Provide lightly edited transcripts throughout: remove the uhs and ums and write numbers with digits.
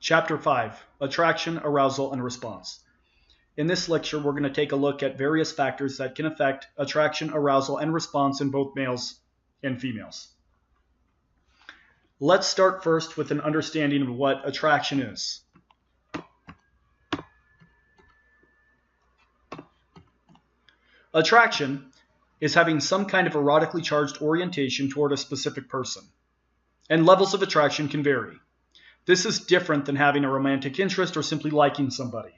Chapter 5, Attraction, Arousal, and Response. In this lecture, we're going to take a look at various factors that can affect attraction, arousal, and response in both males and females. Let's start first with an understanding of what attraction is. Attraction is having some kind of erotically charged orientation toward a specific person, and levels of attraction can vary. This is different than having a romantic interest or simply liking somebody.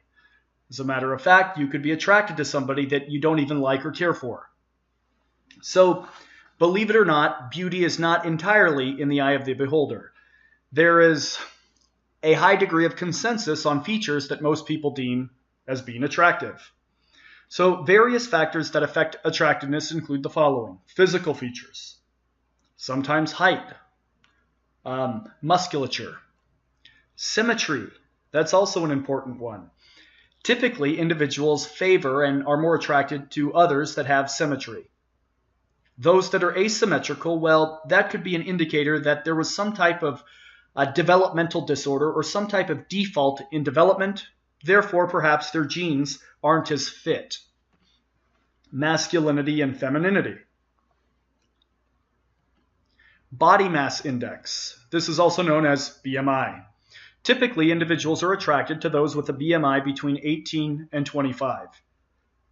As a matter of fact, you could be attracted to somebody that you don't even like or care for. So, believe it or not, beauty is not entirely in the eye of the beholder. There is a high degree of consensus on features that most people deem as being attractive. So, various factors that affect attractiveness include the following: physical features, sometimes height, musculature, symmetry. That's also an important one. Typically, individuals favor and are more attracted to others that have symmetry. Those that are asymmetrical, well, that could be an indicator that there was some type of developmental disorder or some type of default in development. Therefore, perhaps their genes aren't as fit. Masculinity and femininity. Body mass index. This is also known as BMI. Typically, individuals are attracted to those with a BMI between 18 and 25.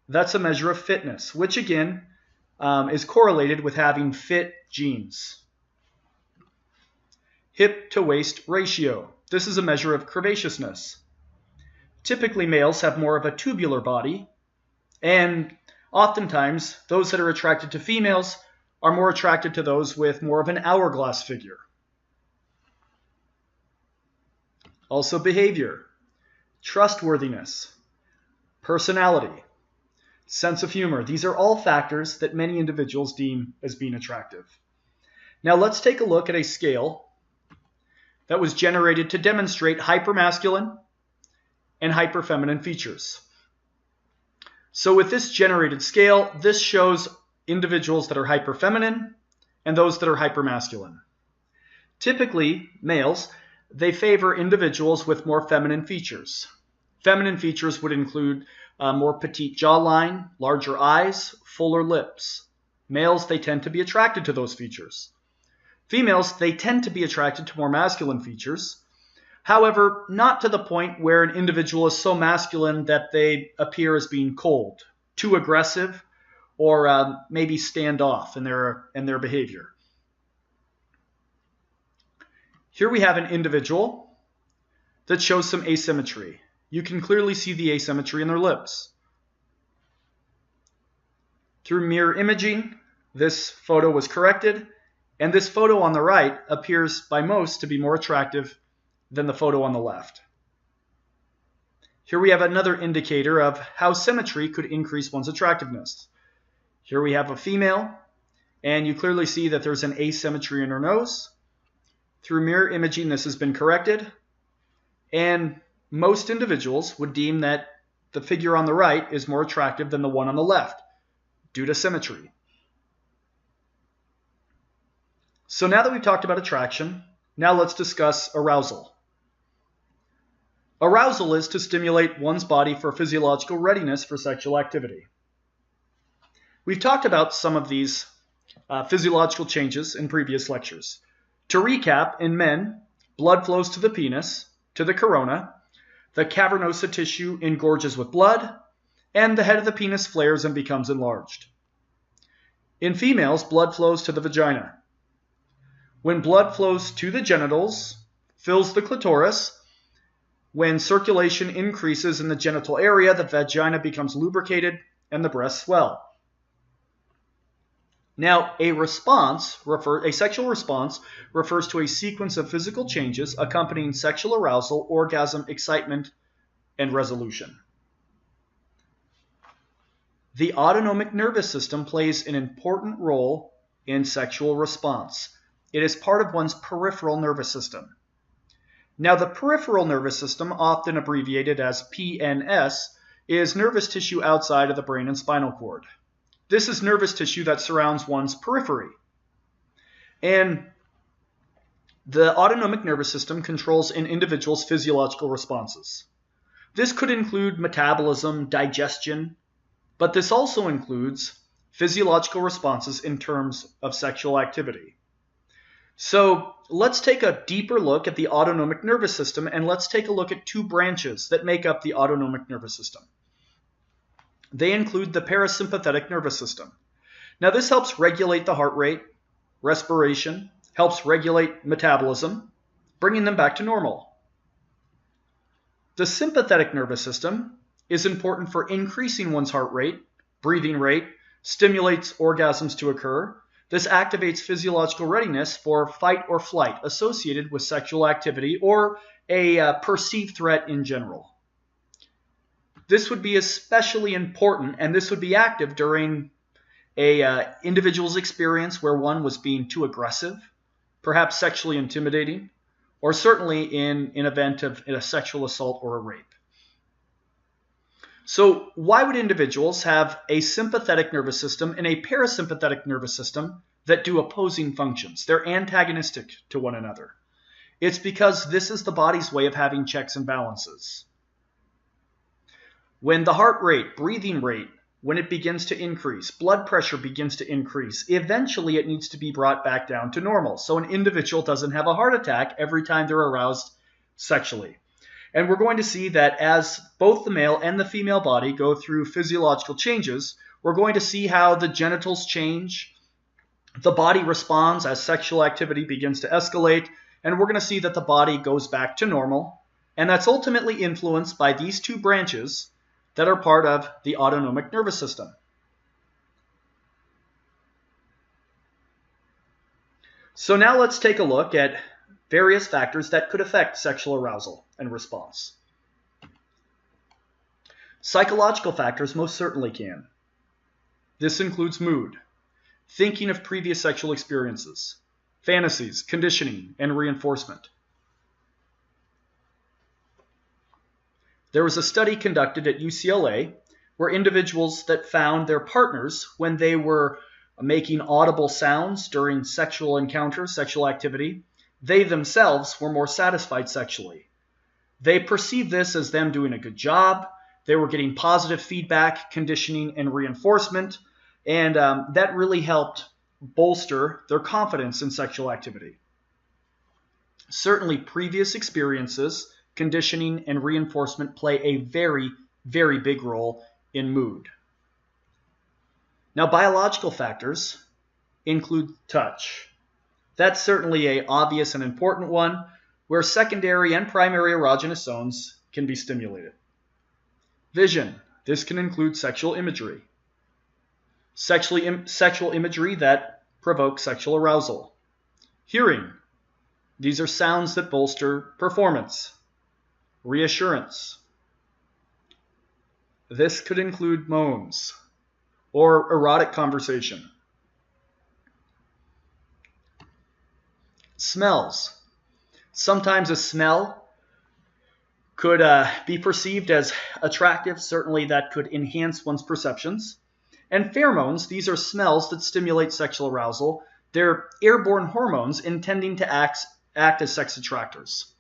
That's a measure of fitness, which again is correlated with having fit genes. Hip to waist ratio. This is a measure of curvaceousness. Typically, males have more of a tubular body, and oftentimes those that are attracted to females are more attracted to those with more of an hourglass figure. Also behavior, trustworthiness, personality, sense of humor. These are all factors that many individuals deem as being attractive. Now let's take a look at a scale that was generated to demonstrate hypermasculine and hyperfeminine features. So with this generated scale, this shows individuals that are hyperfeminine and those that are hypermasculine. Typically, males, they favor individuals with more feminine features. Feminine features would include more petite jawline, larger eyes, fuller lips. Males, they tend to be attracted to those features. Females, they tend to be attracted to more masculine features. However, not to the point where an individual is so masculine that they appear as being cold, too aggressive, or maybe standoff in their behavior. Here we have an individual that shows some asymmetry. You can clearly see the asymmetry in their lips. Through mirror imaging, this photo was corrected, and this photo on the right appears by most to be more attractive than the photo on the left. Here we have another indicator of how symmetry could increase one's attractiveness. Here we have a female, and you clearly see that there's an asymmetry in her nose. Through mirror imaging, this has been corrected, and most individuals would deem that the figure on the right is more attractive than the one on the left due to symmetry. So now that we've talked about attraction, now let's discuss arousal. Arousal is to stimulate one's body for physiological readiness for sexual activity. We've talked about some of these physiological changes in previous lectures. To recap, in men, blood flows to the penis, to the corona, the cavernosa tissue engorges with blood, and the head of the penis flares and becomes enlarged. In females, blood flows to the vagina. When blood flows to the genitals, fills the clitoris. When circulation increases in the genital area, the vagina becomes lubricated and the breasts swell. Now, a sexual response refers to a sequence of physical changes accompanying sexual arousal, orgasm, excitement, and resolution. The autonomic nervous system plays an important role in sexual response. It is part of one's peripheral nervous system. Now, the peripheral nervous system, often abbreviated as PNS, is nervous tissue outside of the brain and spinal cord. This is nervous tissue that surrounds one's periphery. And The autonomic nervous system controls an individual's physiological responses. This could include metabolism, digestion, but this also includes physiological responses in terms of sexual activity. So let's take a deeper look at the autonomic nervous system, and let's take a look at two branches that make up the autonomic nervous system. They include the parasympathetic nervous system. Now this helps regulate the heart rate, respiration, helps regulate metabolism, bringing them back to normal. The sympathetic nervous system is important for increasing one's heart rate, breathing rate, stimulates orgasms to occur. This activates physiological readiness for fight or flight associated with sexual activity or a perceived threat in general. This would be especially important, and this would be active during a individual's experience where one was being too aggressive, perhaps sexually intimidating, or certainly in an event of a sexual assault or a rape. So why would individuals have a sympathetic nervous system and a parasympathetic nervous system that do opposing functions? They're antagonistic to one another. It's because this is the body's way of having checks and balances. When the heart rate, breathing rate, when it begins to increase, blood pressure begins to increase, eventually it needs to be brought back down to normal. So an individual doesn't have a heart attack every time they're aroused sexually. And we're going to see that as both the male and the female body go through physiological changes, we're going to see how the genitals change, the body responds as sexual activity begins to escalate, and we're going to see that the body goes back to normal. And that's ultimately influenced by these two branches that are part of the autonomic nervous system. So now let's take a look at various factors that could affect sexual arousal and response. Psychological factors most certainly can. This includes mood, thinking of previous sexual experiences, fantasies, conditioning, and reinforcement. There was a study conducted at UCLA where individuals that found their partners when they were making audible sounds during sexual encounters, sexual activity, they themselves were more satisfied sexually. They perceived this as them doing a good job. They were getting positive feedback, conditioning, and reinforcement, and that really helped bolster their confidence in sexual activity. Certainly, previous experiences, conditioning, and reinforcement play a very, very big role in mood. Now, biological factors include touch. That's certainly an obvious and important one, where secondary and primary erogenous zones can be stimulated. Vision. This can include sexual imagery. Sexual imagery that provokes sexual arousal. Hearing. These are sounds that bolster performance. Reassurance. This could include moans or erotic conversation. Smells. Sometimes a smell could be perceived as attractive. Certainly that could enhance one's perceptions. And pheromones, these are smells that stimulate sexual arousal. They're airborne hormones intending to act as sex attractors.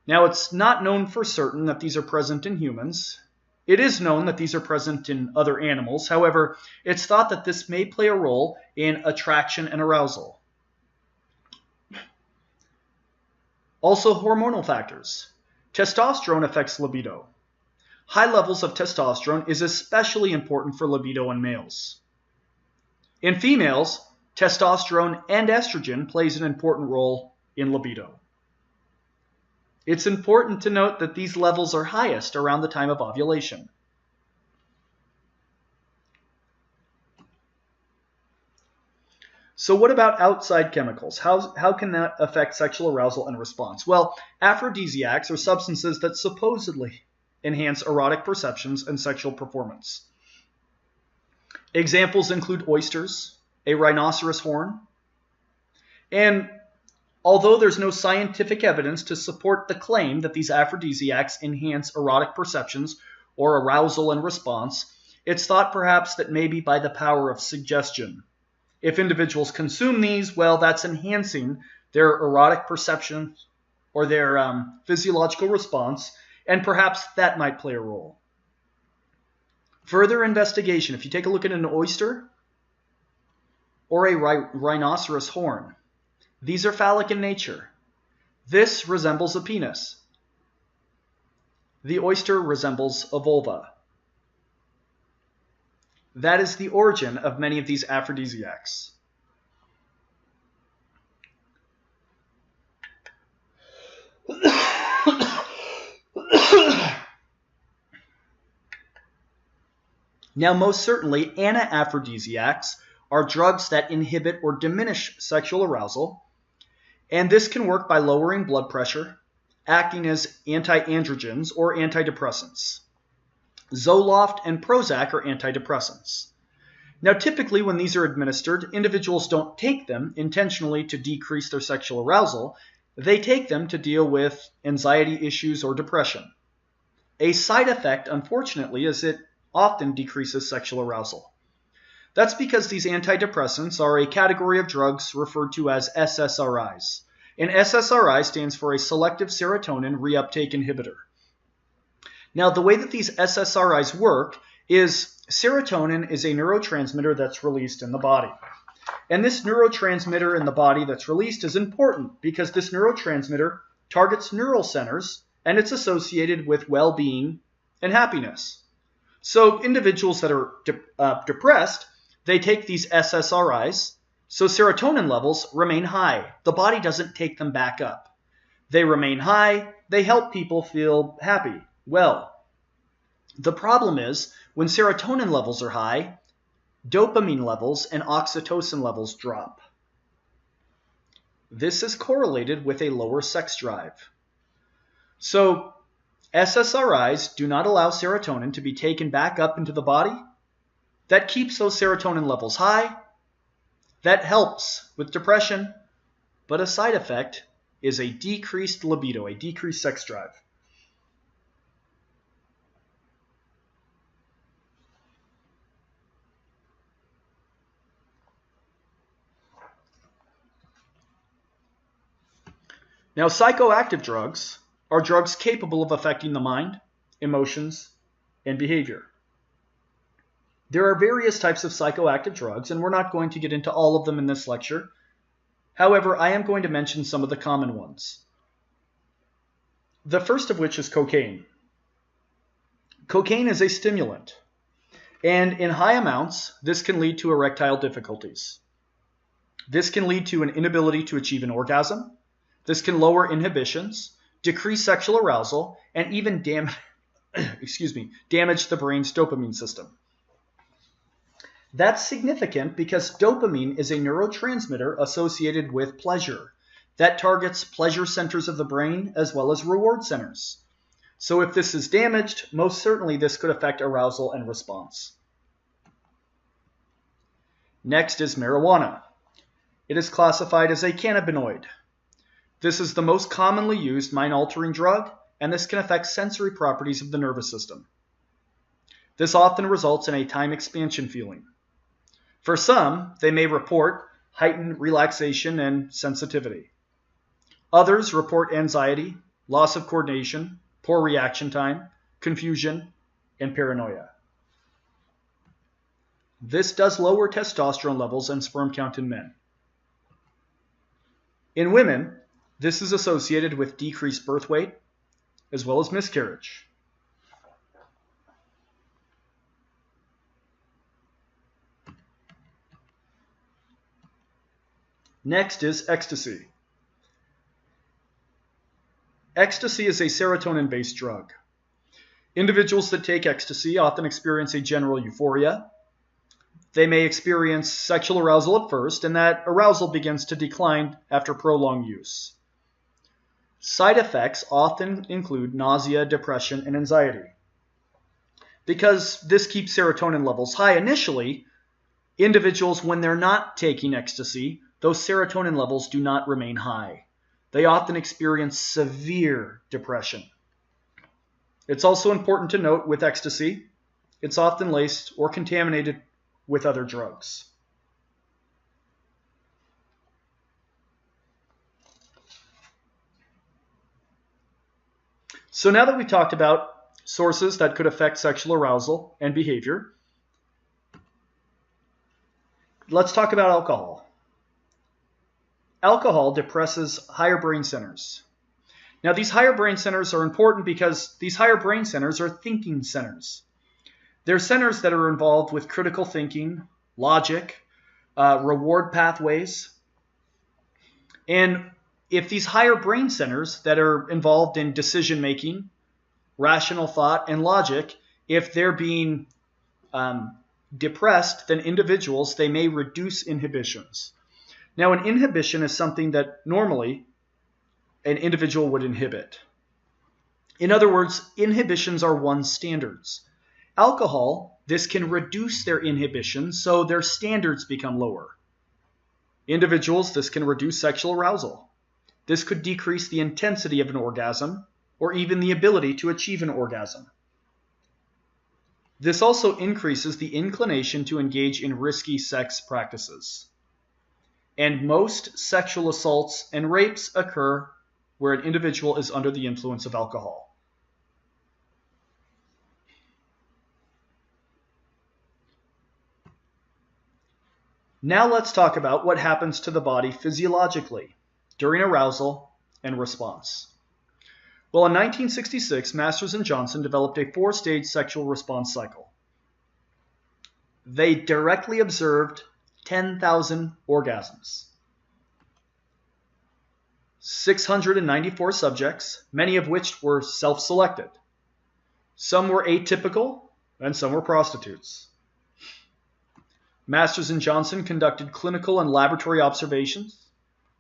Now, it's not known for certain that these are present in humans. It is known that these are present in other animals. However, it's thought that this may play a role in attraction and arousal. Also, hormonal factors. Testosterone affects libido. High levels of testosterone is especially important for libido in males. In females, testosterone and estrogen plays an important role in libido. It's important to note that these levels are highest around the time of ovulation. So what about outside chemicals? How can that affect sexual arousal and response? Well, aphrodisiacs are substances that supposedly enhance erotic perceptions and sexual performance. Examples include oysters, a rhinoceros horn, and although there's no scientific evidence to support the claim that these aphrodisiacs enhance erotic perceptions or arousal and response, it's thought perhaps that maybe by the power of suggestion. If individuals consume these, well, that's enhancing their erotic perception, or their physiological response, and perhaps that might play a role. Further investigation, if you take a look at an oyster or a rhinoceros horn, these are phallic in nature. This resembles a penis. The oyster resembles a vulva. That is the origin of many of these aphrodisiacs. Now, most certainly, anaphrodisiacs are drugs that inhibit or diminish sexual arousal, and this can work by lowering blood pressure, acting as anti-androgens or antidepressants. Zoloft and Prozac are antidepressants. Now, typically when these are administered, individuals don't take them intentionally to decrease their sexual arousal. They take them to deal with anxiety issues or depression. A side effect, unfortunately, is it often decreases sexual arousal. That's because these antidepressants are a category of drugs referred to as SSRIs. And SSRI stands for a selective serotonin reuptake inhibitor. Now, the way that these SSRIs work is serotonin is a neurotransmitter that's released in the body. And this neurotransmitter in the body that's released is important because this neurotransmitter targets neural centers and it's associated with well-being and happiness. So individuals that are depressed, they take these SSRIs, so serotonin levels remain high. The body doesn't take them back up. They remain high, they help people feel happy. Well, the problem is when serotonin levels are high, dopamine levels and oxytocin levels drop. This is correlated with a lower sex drive. So, SSRIs do not allow serotonin to be taken back up into the body. That keeps those serotonin levels high. That helps with depression, but a side effect is a decreased libido, a decreased sex drive. Now, psychoactive drugs are drugs capable of affecting the mind, emotions, and behavior. There are various types of psychoactive drugs, and we're not going to get into all of them in this lecture. However, I am going to mention some of the common ones. The first of which is cocaine. Cocaine is a stimulant, and in high amounts, this can lead to erectile difficulties. This can lead to an inability to achieve an orgasm. This can lower inhibitions, decrease sexual arousal, and even damage the brain's dopamine system. That's significant because dopamine is a neurotransmitter associated with pleasure that targets pleasure centers of the brain as well as reward centers. So if this is damaged, most certainly this could affect arousal and response. Next is marijuana. It is classified as a cannabinoid. This is the most commonly used mind-altering drug, and this can affect sensory properties of the nervous system. This often results in a time expansion feeling. For some, they may report heightened relaxation and sensitivity. Others report anxiety, loss of coordination, poor reaction time, confusion, and paranoia. This does lower testosterone levels and sperm count in men. In women, this is associated with decreased birth weight as well as miscarriage. Next is ecstasy. Ecstasy is a serotonin-based drug. Individuals that take ecstasy often experience a general euphoria. They may experience sexual arousal at first, and that arousal begins to decline after prolonged use. Side effects often include nausea, depression, and anxiety. Because this keeps serotonin levels high initially, individuals, when they're not taking ecstasy, those serotonin levels do not remain high. They often experience severe depression. It's also important to note with ecstasy, it's often laced or contaminated with other drugs. So now that we talked about sources that could affect sexual arousal and behavior, let's talk about alcohol. Alcohol depresses higher brain centers. Now, these higher brain centers are important because these higher brain centers are thinking centers. They're centers that are involved with critical thinking, logic, reward pathways. And if these higher brain centers that are involved in decision making, rational thought, and logic, if they're being depressed, then individuals, they may reduce inhibitions. Now, an inhibition is something that normally an individual would inhibit. In other words, inhibitions are one's standards. Alcohol, this can reduce their inhibitions, so their standards become lower. Individuals, this can reduce sexual arousal. This could decrease the intensity of an orgasm, or even the ability to achieve an orgasm. This also increases the inclination to engage in risky sex practices. And most sexual assaults and rapes occur where an individual is under the influence of alcohol. Now let's talk about what happens to the body physiologically during arousal and response. Well, in 1966, Masters and Johnson developed a 4-stage sexual response cycle. They directly observed 10,000 orgasms. 694 subjects, many of which were self-selected. Some were atypical, and some were prostitutes. Masters and Johnson conducted clinical and laboratory observations.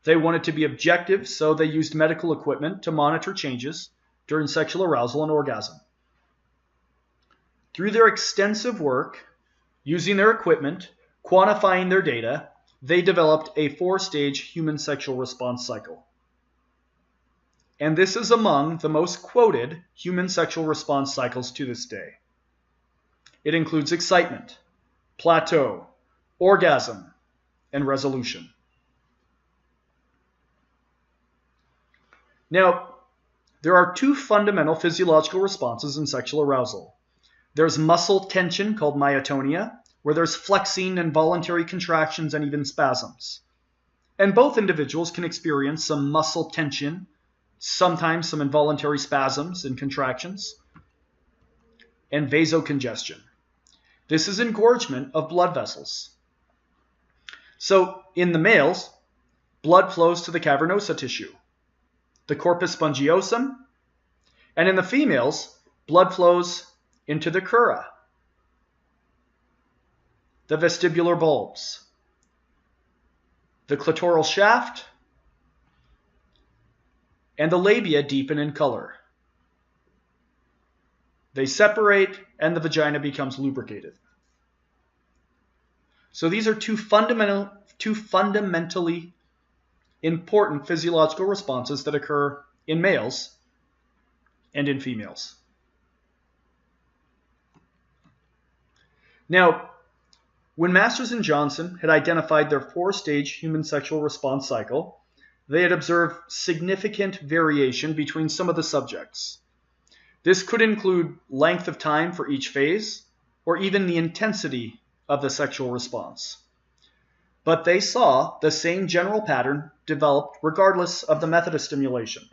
They wanted to be objective, so they used medical equipment to monitor changes during sexual arousal and orgasm. Through their extensive work, using their equipment, quantifying their data, they developed a 4-stage human sexual response cycle. And this is among the most quoted human sexual response cycles to this day. It includes excitement, plateau, orgasm, and resolution. Now, there are 2 fundamental physiological responses in sexual arousal. There's muscle tension called myotonia, where there's flexing and voluntary contractions and even spasms. And both individuals can experience some muscle tension, sometimes some involuntary spasms and contractions, and vasocongestion. This is engorgement of blood vessels. So in the males, blood flows to the cavernosa tissue, the corpus spongiosum, and in the females, blood flows into the crura, the vestibular bulbs, the clitoral shaft, and the labia deepen in color. They separate and the vagina becomes lubricated. So these are two fundamentally important physiological responses that occur in males and in females. Now, when Masters and Johnson had identified their 4-stage human sexual response cycle, they had observed significant variation between some of the subjects. This could include length of time for each phase, or even the intensity of the sexual response. But they saw the same general pattern developed regardless of the method of stimulation.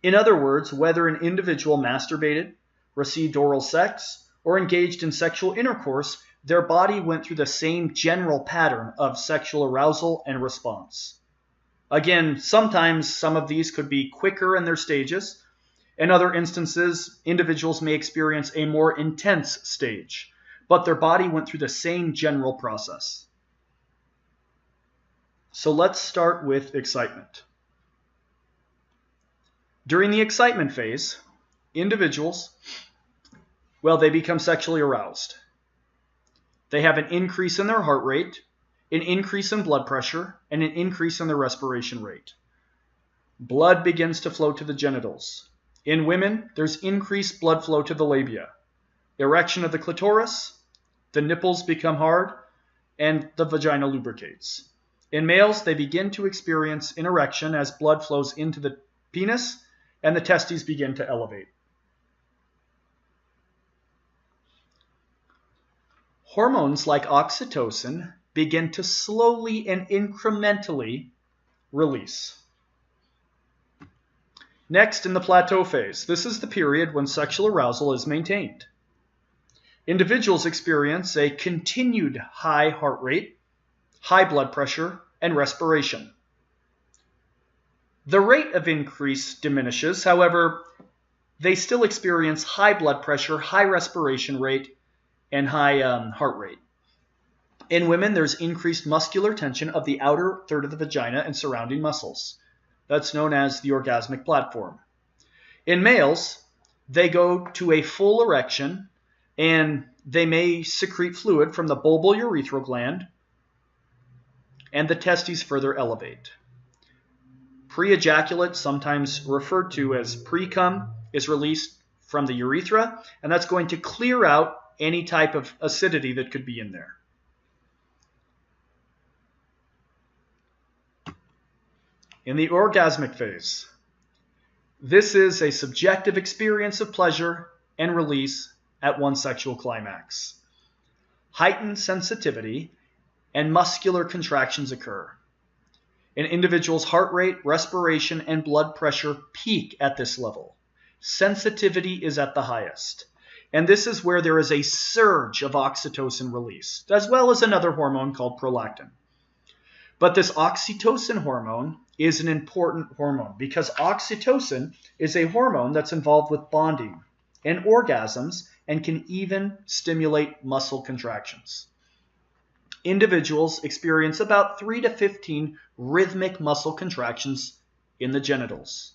In other words, whether an individual masturbated, received oral sex, or engaged in sexual intercourse, their body went through the same general pattern of sexual arousal and response. Again, sometimes some of these could be quicker in their stages. In other instances, individuals may experience a more intense stage, but their body went through the same general process. So let's start with excitement. During the excitement phase, individuals, they become sexually aroused. They have an increase in their heart rate, an increase in blood pressure, and an increase in their respiration rate. Blood begins to flow to the genitals. In women, there's increased blood flow to the labia, erection of the clitoris, the nipples become hard, and the vagina lubricates. In males, they begin to experience an erection as blood flows into the penis and the testes begin to elevate. Hormones like oxytocin begin to slowly and incrementally release. Next, in the plateau phase, this is the period when sexual arousal is maintained. Individuals experience a continued high heart rate, high blood pressure, and respiration. The rate of increase diminishes, however, they still experience high blood pressure, high respiration rate, and high heart rate. In women, there's increased muscular tension of the outer third of the vagina and surrounding muscles. That's known as the orgasmic platform. In males, they go to a full erection, and they may secrete fluid from the bulbourethral gland, and the testes further elevate. Pre-ejaculate, sometimes referred to as pre-cum, is released from the urethra, and that's going to clear out any type of acidity that could be in there. In the orgasmic phase, this is a subjective experience of pleasure and release at one sexual climax. Heightened sensitivity and muscular contractions occur. An individual's heart rate, respiration, and blood pressure peak at this level. Sensitivity is at the highest. And this is where there is a surge of oxytocin released, as well as another hormone called prolactin. But this oxytocin hormone is an important hormone because oxytocin is a hormone that's involved with bonding and orgasms and can even stimulate muscle contractions. Individuals experience about 3 to 15 rhythmic muscle contractions in the genitals.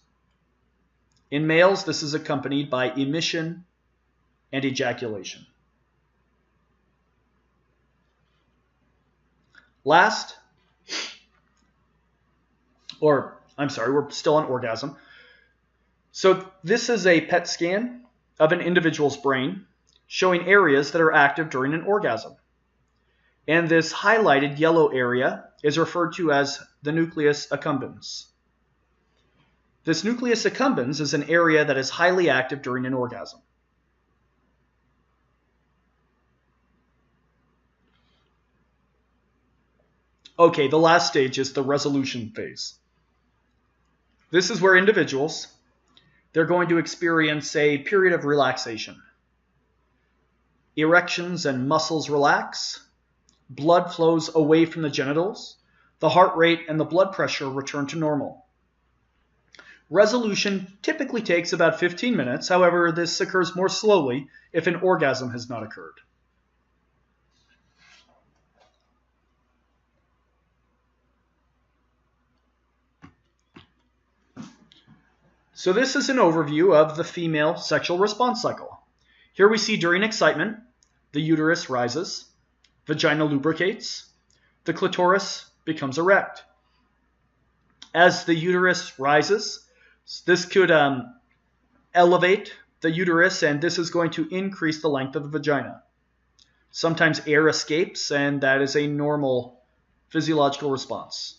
In males, this is accompanied by emission and ejaculation. We're still on orgasm. So this is a PET scan of an individual's brain showing areas that are active during an orgasm. And this highlighted yellow area is referred to as the nucleus accumbens. This nucleus accumbens is an area that is highly active during an orgasm. Okay, the last stage is the resolution phase. This is where individuals, they're going to experience a period of relaxation. Erections and muscles relax. Blood flows away from the genitals. The heart rate and the blood pressure return to normal. Resolution typically takes about 15 minutes. However, this occurs more slowly if an orgasm has not occurred. So this is an overview of the female sexual response cycle. Here we see during excitement, the uterus rises, vagina lubricates, the clitoris becomes erect. As the uterus rises, this could elevate the uterus, and this is going to increase the length of the vagina. Sometimes air escapes, and that is a normal physiological response.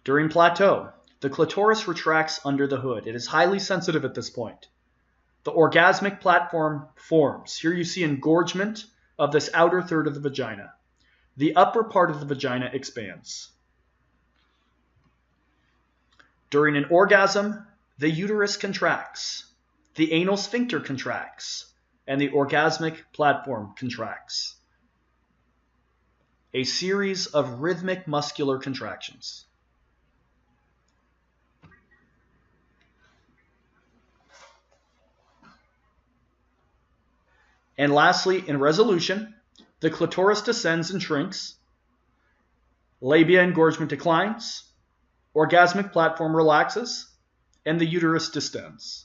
During plateau, the clitoris retracts under the hood. It is highly sensitive at this point. The orgasmic platform forms. Here you see engorgement of this outer third of the vagina. The upper part of the vagina expands. During an orgasm, the uterus contracts, the anal sphincter contracts, and the orgasmic platform contracts. A series of rhythmic muscular contractions. And lastly, in resolution, the clitoris descends and shrinks, labia engorgement declines, orgasmic platform relaxes, and the uterus distends.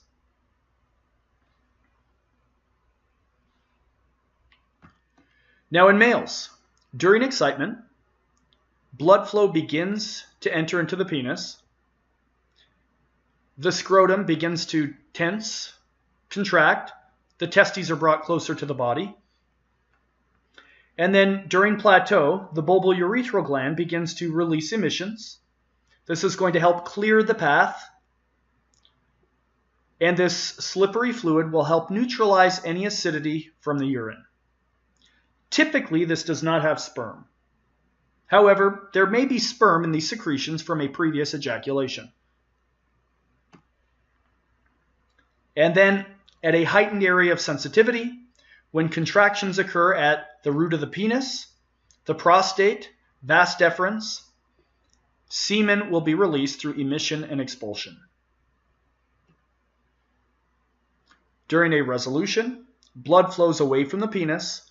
Now in males, during excitement, blood flow begins to enter into the penis. The scrotum begins to tense, contract. The testes are brought closer to the body. And then during plateau, the bulbourethral gland begins to release emissions. This is going to help clear the path, and this slippery fluid will help neutralize any acidity from the urine. Typically, this does not have sperm. However, there may be sperm in these secretions from a previous ejaculation. And then, at a heightened area of sensitivity, when contractions occur at the root of the penis, the prostate, vas deferens, semen will be released through emission and expulsion. During a resolution, blood flows away from the penis,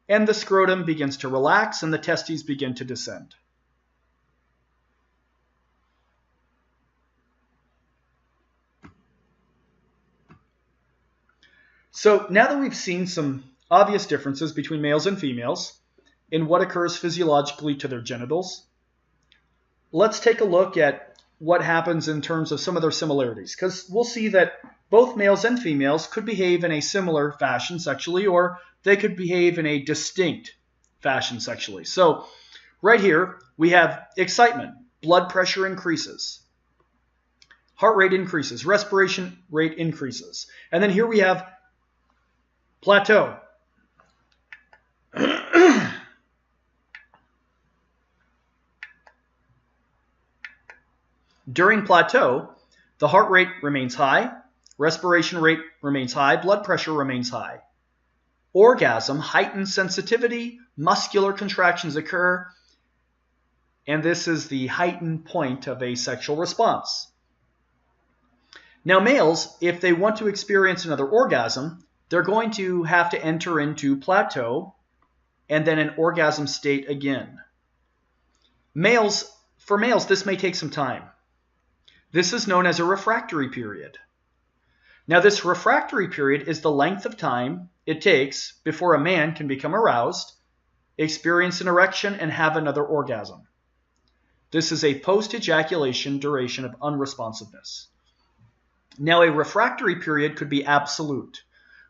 and the scrotum begins to relax and the testes begin to descend. So now that we've seen some obvious differences between males and females in what occurs physiologically to their genitals, let's take a look at what happens in terms of some of their similarities, because we'll see that both males and females could behave in a similar fashion sexually, or they could behave in a distinct fashion sexually. So right here, we have excitement. Blood pressure increases. Heart rate increases. Respiration rate increases. And then here we have plateau. During plateau, the heart rate remains high, respiration rate remains high, blood pressure remains high. Orgasm, heightened sensitivity, muscular contractions occur, and this is the heightened point of a sexual response. Now males, if they want to experience another orgasm, they're going to have to enter into plateau and then an orgasm state again. For males, this may take some time. This is known as a refractory period. Now this refractory period is the length of time it takes before a man can become aroused, experience an erection, and have another orgasm. This is a post-ejaculation duration of unresponsiveness. Now a refractory period could be absolute,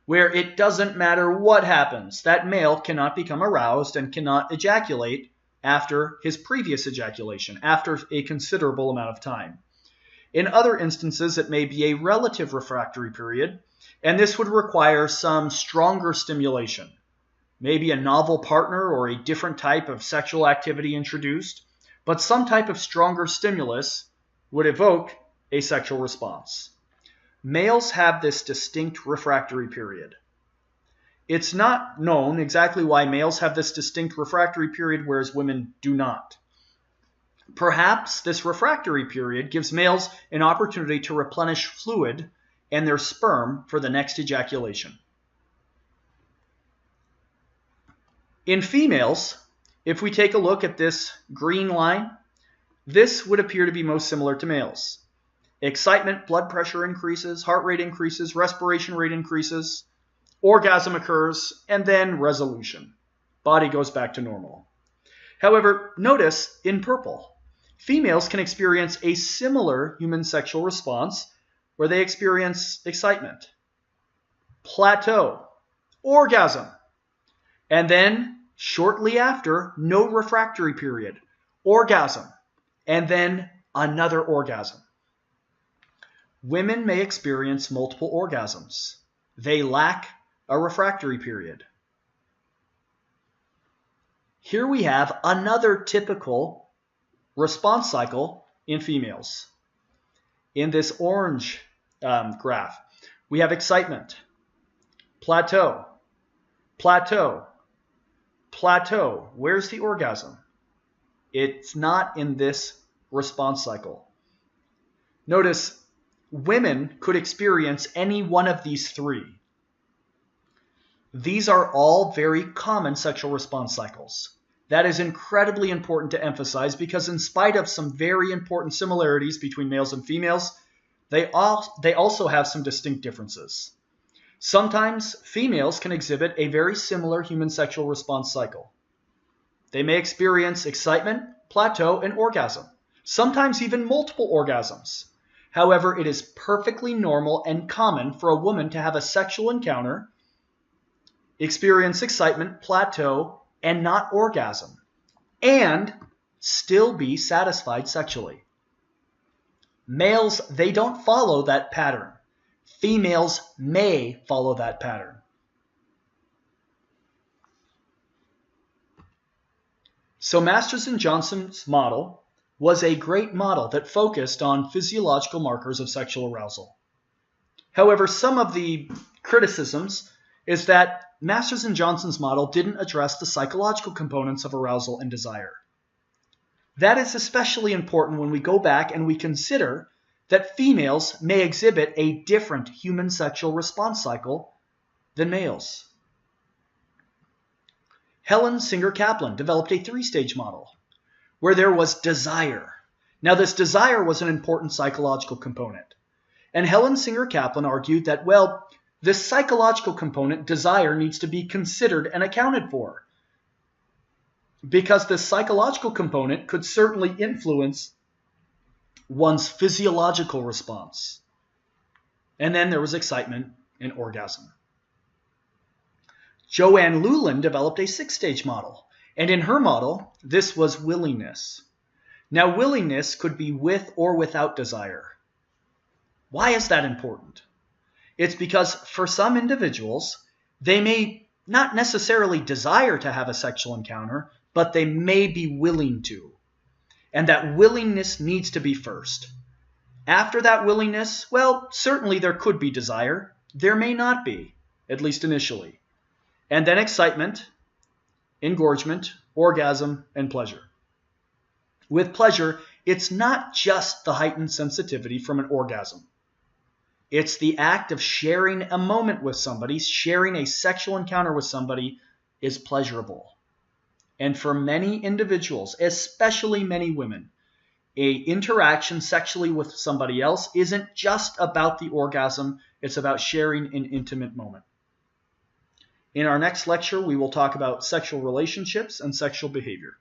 where it doesn't matter what happens, that male cannot become aroused and cannot ejaculate after his previous ejaculation, after a considerable amount of time. In other instances, it may be a relative refractory period, and this would require some stronger stimulation, maybe a novel partner or a different type of sexual activity introduced, but some type of stronger stimulus would evoke a sexual response. Males have this distinct refractory period. It's not known exactly why males have this distinct refractory period, whereas women do not. Perhaps this refractory period gives males an opportunity to replenish fluid and their sperm for the next ejaculation. In females, if we take a look at this green line, this would appear to be most similar to males. Excitement, blood pressure increases, heart rate increases, respiration rate increases, orgasm occurs, and then resolution. Body goes back to normal. However, notice in purple, females can experience a similar human sexual response where they experience excitement, plateau, orgasm, and then shortly after, no refractory period, orgasm, and then another orgasm. Women may experience multiple orgasms. They lack a refractory period. Here we have another typical response cycle in females. In this orange graph, we have excitement, plateau, plateau, plateau. Where's the orgasm? It's not in this response cycle. Notice women could experience any one of these three. These are all very common sexual response cycles. That is incredibly important to emphasize because in spite of some very important similarities between males and females, they also have some distinct differences. Sometimes females can exhibit a very similar human sexual response cycle. They may experience excitement, plateau, and orgasm, sometimes even multiple orgasms. However, it is perfectly normal and common for a woman to have a sexual encounter, experience excitement, plateau, and not orgasm, and still be satisfied sexually. Males, they don't follow that pattern. Females may follow that pattern. So Masters and Johnson's model was a great model that focused on physiological markers of sexual arousal. However, some of the criticisms is that Masters and Johnson's model didn't address the psychological components of arousal and desire. That is especially important when we go back and we consider that females may exhibit a different human sexual response cycle than males. Helen Singer Kaplan developed a 3-stage model where there was desire. Now, this desire was an important psychological component. And Helen Singer Kaplan argued that, well, this psychological component, desire, needs to be considered and accounted for, because this psychological component could certainly influence one's physiological response. And then there was excitement and orgasm. Joanne Llewellyn developed a 6-stage model, and in her model, this was willingness. Now, willingness could be with or without desire. Why is that important? It's because for some individuals, they may not necessarily desire to have a sexual encounter, but they may be willing to. And that willingness needs to be first. After that willingness, well, certainly there could be desire. There may not be, at least initially. And then excitement, engorgement, orgasm, and pleasure. With pleasure, it's not just the heightened sensitivity from an orgasm. It's the act of sharing a moment with somebody, sharing a sexual encounter with somebody is pleasurable. And for many individuals, especially many women, an interaction sexually with somebody else isn't just about the orgasm, it's about sharing an intimate moment. In our next lecture, we will talk about sexual relationships and sexual behavior.